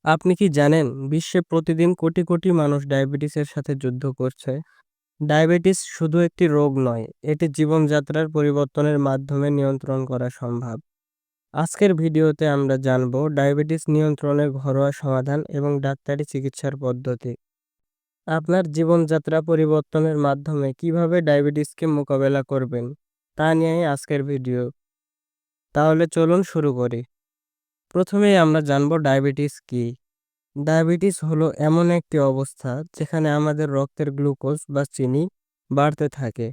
আপনি কি জানেন বিশ্বে প্রতিদিন কোটি কোটি মানুষ ডায়াবেটিসের সাথে যুদ্ধ করছে? ডায়াবেটিস শুধু একটি রোগ নয়, এটি জীবনযাত্রার পরিবর্তনের মাধ্যমে নিয়ন্ত্রণ করা সম্ভব। আজকের ভিডিওতে আমরা জানব ডায়াবেটিস নিয়ন্ত্রণের ঘরোয়া সমাধান এবং ডাক্তারি চিকিৎসার পদ্ধতি। আপনার জীবনযাত্রা পরিবর্তনের মাধ্যমে কিভাবে ডায়াবেটিসকে মোকাবেলা করবেন তা নিয়েই আজকের ভিডিও। তাহলে চলুন শুরু করি। প্রথমেই আমরা জানব ডায়াবেটিস কি। ডায়াবেটিস হলো এমন একটি অবস্থা যেখানে আমাদের রক্তের গ্লুকোজ বা চিনি বাড়তে থাকে।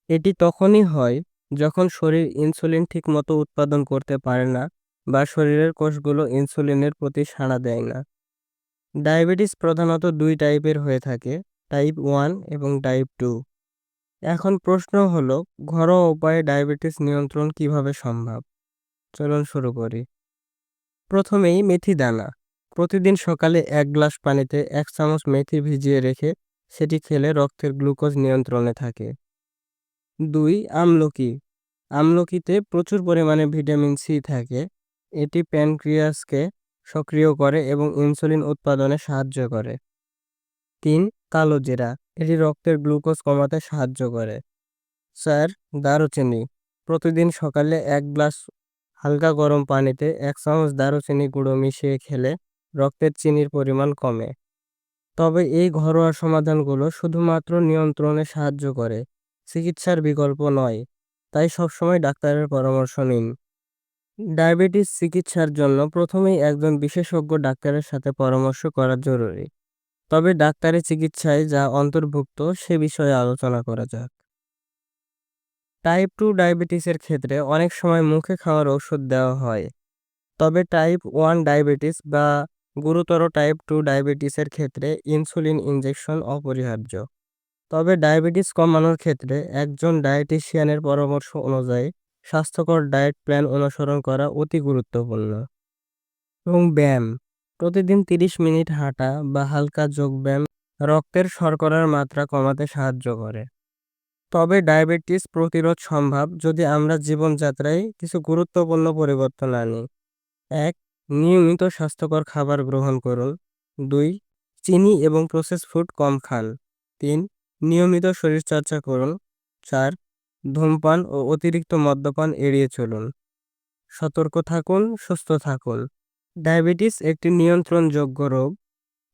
এটি তখনই হয় যখন শরীর ইনসুলিন ঠিকমতো উৎপাদন করতে পারে না বা শরীরের কোষগুলো ইনসুলিনের প্রতি সাড়া দেয় না। ডায়াবেটিস প্রধানত দুই টাইপের হয়ে থাকে, টাইপ 1 এবং টাইপ 2। এখন প্রশ্ন হলো, ঘরোয়া উপায়ে ডায়াবেটিস নিয়ন্ত্রণ কিভাবে সম্ভব? চলুন শুরু করি। প্রথমেই মেথি দানা। প্রতিদিন সকালে 1 গ্লাস পানিতে 1 চামচ মেথি ভিজিয়ে রেখে সেটি খেলে রক্তের গ্লুকোজ নিয়ন্ত্রণে থাকে। 2. আমলকি। আমলকিতে প্রচুর পরিমাণে ভিটামিন সি থাকে। এটি প্যানক্রিয়াসকে সক্রিয় করে এবং ইনসুলিন উৎপাদনে সাহায্য করে। 3. কালো জিরা। এটি রক্তের গ্লুকোজ কমাতে সাহায্য করে। 4. দারুচিনি। প্রতিদিন সকালে 1 গ্লাস হালকা গরম পানিতে 1 চামচ দারুচিনি গুঁড়ো মিশিয়ে খেলে রক্তের চিনির পরিমাণ কমে। তবে এই ঘরোয়া সমাধানগুলো শুধুমাত্র নিয়ন্ত্রণে সাহায্য করে, চিকিৎসার বিকল্প নয়। তাই সবসময় ডাক্তারের পরামর্শ নিন। ডায়াবেটিস চিকিৎসার জন্য প্রথমেই একজন বিশেষজ্ঞ ডাক্তারের সাথে পরামর্শ করা জরুরি। তবে ডাক্তারি চিকিৎসায় যা অন্তর্ভুক্ত সে বিষয়ে আলোচনা করা যাক। টাইপ 2 ডায়াবেটিসের ক্ষেত্রে অনেক সময় মুখে খাওয়ার ওষুধ দেওয়া হয়। তবে টাইপ 1 ডায়াবেটিস বা গুরুতর টাইপ 2 ডায়াবেটিসের ক্ষেত্রে ইনসুলিন ইনজেকশন অপরিহার্য। তবে ডায়াবেটিস কমানোর ক্ষেত্রে একজন ডায়েটিশিয়ানের পরামর্শ অনুযায়ী স্বাস্থ্যকর ডায়েট প্ল্যান অনুসরণ করা অতি গুরুত্বপূর্ণ। এবং ব্যায়াম, প্রতিদিন 30 মিনিট হাঁটা বা হালকা যোগব্যায়াম রক্তের শর্করার মাত্রা কমাতে সাহায্য করে। তবে ডায়াবেটিস প্রতিরোধ সম্ভব যদি আমরা জীবনযাত্রায় কিছু গুরুত্বপূর্ণ পরিবর্তন আনি। 1. নিয়মিত স্বাস্থ্যকর খাবার গ্রহণ করুন। 2. চিনি এবং প্রসেস ফুড কম খান। 3. নিয়মিত শরীরচর্চা করুন। 4. ধূমপান ও অতিরিক্ত মদ্যপান এড়িয়ে চলুন। সতর্ক থাকুন, সুস্থ থাকুন। ডায়াবেটিস একটি নিয়ন্ত্রণযোগ্য রোগ।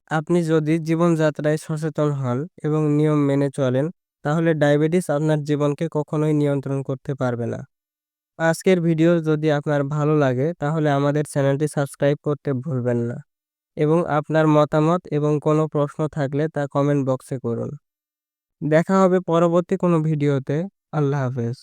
আপনি যদি জীবনযাত্রায় সচেতন হন এবং নিয়ম মেনে চলেন, তাহলে ডায়াবেটিস আপনার জীবনকে কখনোই নিয়ন্ত্রণ করতে পারবে না। আজকের ভিডিও যদি আপনার ভালো লাগে তাহলে আমাদের চ্যানেলটি সাবস্ক্রাইব করতে ভুলবেন না এবং আপনার মতামত এবং কোনো প্রশ্ন থাকলে তা কমেন্ট বক্সে করুন। দেখা হবে পরবর্তী কোনো ভিডিওতে। আল্লাহ হাফেজ।